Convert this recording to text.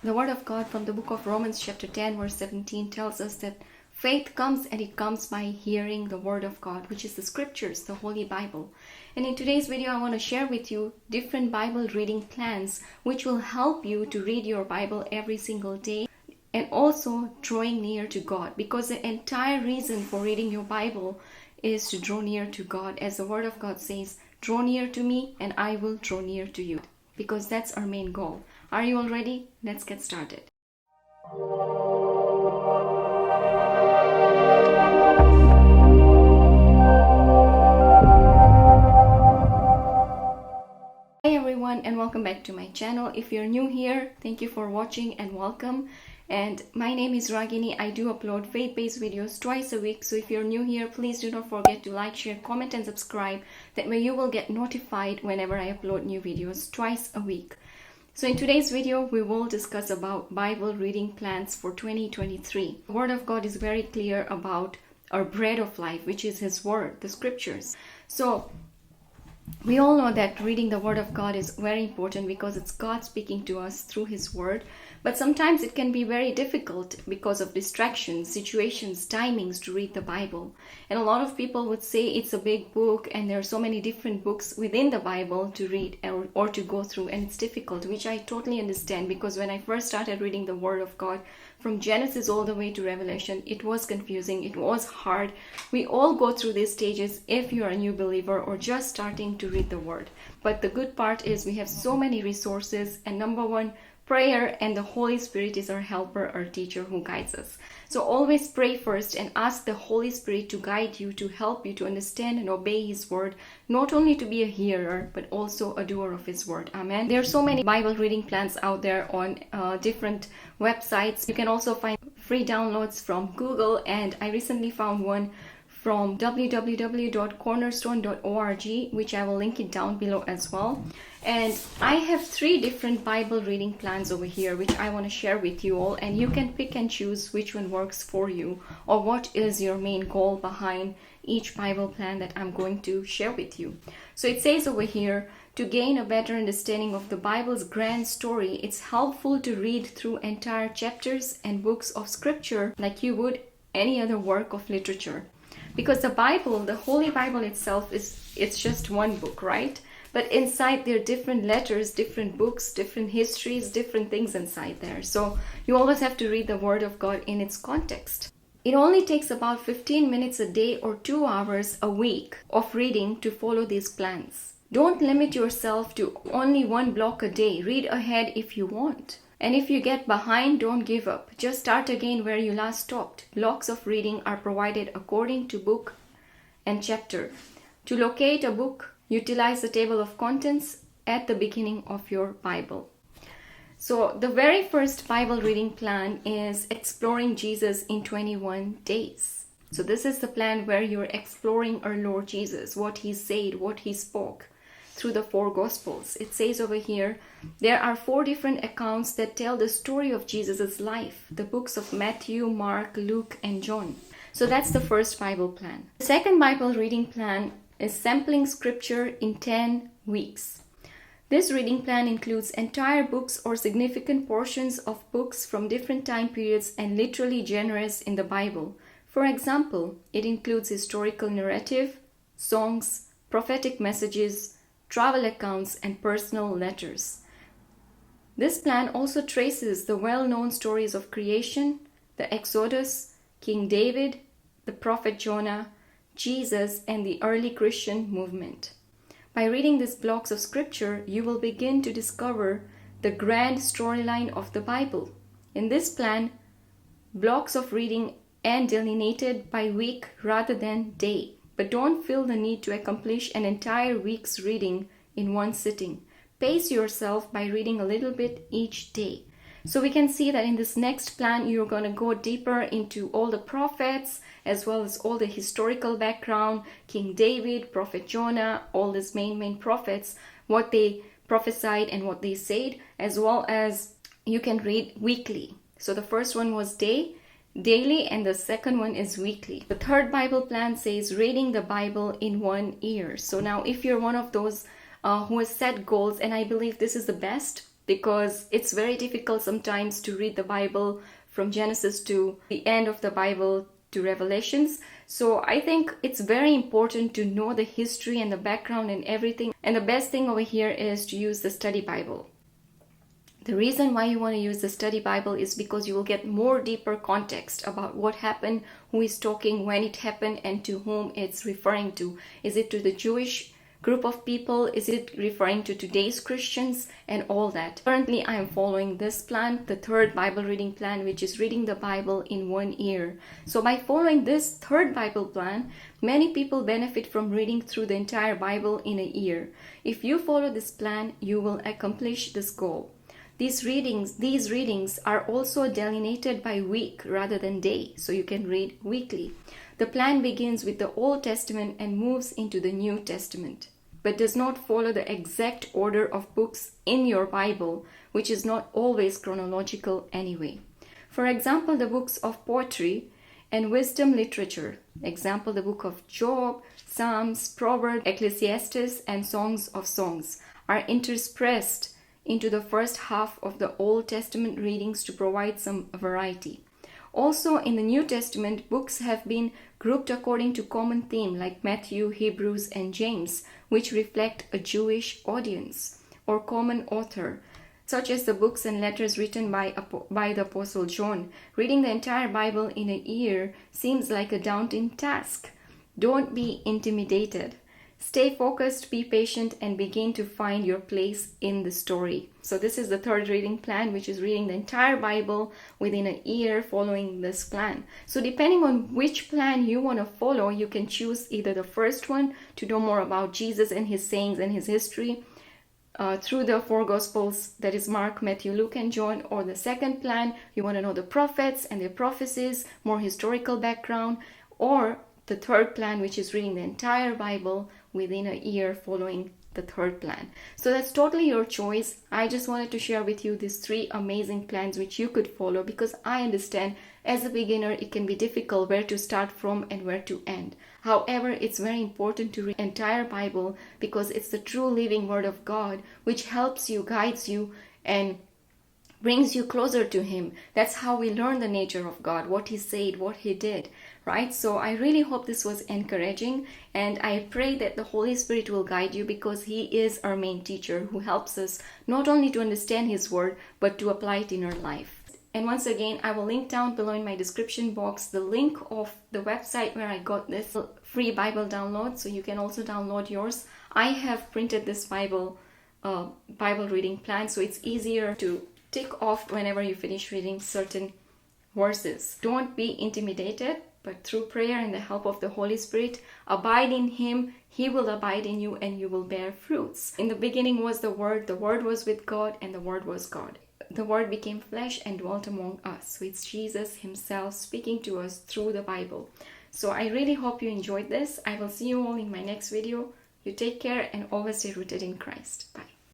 The Word of God from the book of Romans chapter 10 verse 17 tells us that faith comes and it comes by hearing the Word of God, which is the Scriptures, the Holy Bible. And in today's video, I want to share with you different Bible reading plans which will help you to read your Bible every single day and also drawing near to God, because the entire reason for reading your Bible is to draw near to God. As the Word of God says, draw near to me and I will draw near to you, because that's our main goal. Are you all ready? Let's get started. Hi everyone, and welcome back to my channel. If you're new here, thank you for watching and welcome. And my name is Ragini. I do upload faith-based videos twice a week. So if you're new here, please do not forget to like, share, comment and subscribe. That way you will get notified whenever I upload new videos twice a week. So in today's video, we will discuss about Bible reading plans for 2023. The Word of God is very clear about our bread of life, which is His Word, the Scriptures. So we all know that reading the Word of God is very important because it's God speaking to us through His Word. But sometimes it can be very difficult because of distractions, situations, timings to read the Bible. And a lot of people would say it's a big book and there are so many different books within the Bible to read or to go through, and it's difficult, which I totally understand, because when I first started reading the Word of God from Genesis all the way to Revelation, it was confusing, it was hard. We all go through these stages if you're a new believer or just starting to read the Word. But the good part is we have so many resources, and number one, prayer, and the Holy Spirit is our helper, our teacher who guides us. So always pray first and ask the Holy Spirit to guide you, to help you to understand and obey His Word, not only to be a hearer, but also a doer of His Word. Amen. There are so many Bible reading plans out there on different websites. You can also find free downloads from Google, and I recently found one from www.cornerstone.org, which I will link it down below as well. And I have 3 different Bible reading plans over here, which I want to share with you all, and you can pick and choose which one works for you, or what is your main goal behind each Bible plan that I'm going to share with you. So it says over here, to gain a better understanding of the Bible's grand story, it's helpful to read through entire chapters and books of Scripture like you would any other work of literature. Because the Bible, the Holy Bible itself, it's just one book, right? But inside there are different letters, different books, different histories, different things inside there. So you always have to read the Word of God in its context. It only takes about 15 minutes a day or 2 hours a week of reading to follow these plans. Don't limit yourself to only one block a day. Read ahead if you want. And if you get behind, don't give up. Just start again where you last stopped. Blocks of reading are provided according to book and chapter. To locate a book, utilize the table of contents at the beginning of your Bible. So the very first Bible reading plan is Exploring Jesus in 21 Days. So this is the plan where you're exploring our Lord Jesus, what He said, what He spoke through the 4 Gospels. It says over here, there are 4 different accounts that tell the story of Jesus' life, the books of Matthew, Mark, Luke, and John. So that's the first Bible plan. The second Bible reading plan is Sampling Scripture in 10 weeks. This reading plan includes entire books or significant portions of books from different time periods and literally genres in the Bible. For example, it includes historical narrative, songs, prophetic messages, travel accounts, and personal letters. This plan also traces the well-known stories of creation, the Exodus, King David, the prophet Jonah, Jesus, and the early Christian movement. By reading these blocks of Scripture, you will begin to discover the grand storyline of the Bible. In this plan, blocks of reading are delineated by week rather than day. But don't feel the need to accomplish an entire week's reading in one sitting. Pace yourself by reading a little bit each day. So we can see that in this next plan, you're going to go deeper into all the prophets, as well as all the historical background, King David, Prophet Jonah, all these main prophets, what they prophesied and what they said, as well as you can read weekly. So the first one was daily, and the second one is weekly. The third Bible plan says reading the Bible in 1 year. So now if you're one of those who has set goals, and I believe this is the best, because it's very difficult sometimes to read the Bible from Genesis to the end of the Bible to Revelations. So I think it's very important to know the history and the background and everything. And the best thing over here is to use the study Bible. The reason why you want to use the study Bible is because you will get more deeper context about what happened, who is talking, when it happened, and to whom it's referring to. Is it to the Jewish group of people? Is it referring to today's Christians and all that? Currently, I am following this plan, the third Bible reading plan, which is reading the Bible in 1 year. So by following this third Bible plan, many people benefit from reading through the entire Bible in a year. If you follow this plan, you will accomplish this goal. These readings are also delineated by week rather than day, so you can read weekly. The plan begins with the Old Testament and moves into the New Testament, but does not follow the exact order of books in your Bible, which is not always chronological anyway. For example, the books of poetry and wisdom literature, example the book of Job, Psalms, Proverbs, Ecclesiastes, and Songs of Songs, are interspersed into the first half of the Old Testament readings to provide some variety. Also, in the New Testament, books have been grouped according to common theme like Matthew, Hebrews, and James, which reflect a Jewish audience or common author, such as the books and letters written by the Apostle John. Reading the entire Bible in a year seems like a daunting task. Don't be intimidated. Stay focused, be patient, and begin to find your place in the story. So this is the third reading plan, which is reading the entire Bible within a year following this plan. So depending on which plan you want to follow, you can choose either the first one to know more about Jesus and his sayings and his history through the four Gospels, that is Mark, Matthew, Luke, and John, or the second plan, you want to know the prophets and their prophecies, more historical background, or the third plan, which is reading the entire Bible within a year following the third plan. So that's totally your choice. I just wanted to share with you these three amazing plans which you could follow, because I understand as a beginner it can be difficult where to start from and where to end. However, it's very important to read the entire Bible because it's the true living Word of God which helps you, guides you, and brings you closer to him. That's how we learn the nature of God, what he said, what he did, right? So I really hope this was encouraging, and I pray that the Holy Spirit will guide you, because he is our main teacher who helps us not only to understand his word but to apply it in our life. And once again, I will link down below in my description box the link of the website where I got this free Bible download, so you can also download yours. I have printed this Bible reading plan, so it's easier to tick off whenever you finish reading certain verses. Don't be intimidated, but through prayer and the help of the Holy Spirit, abide in him, he will abide in you, and you will bear fruits. In the beginning was the Word was with God, and the Word was God. The Word became flesh and dwelt among us. So it's Jesus himself speaking to us through the Bible. So I really hope you enjoyed this. I will see you all in my next video. You take care and always stay rooted in Christ. Bye.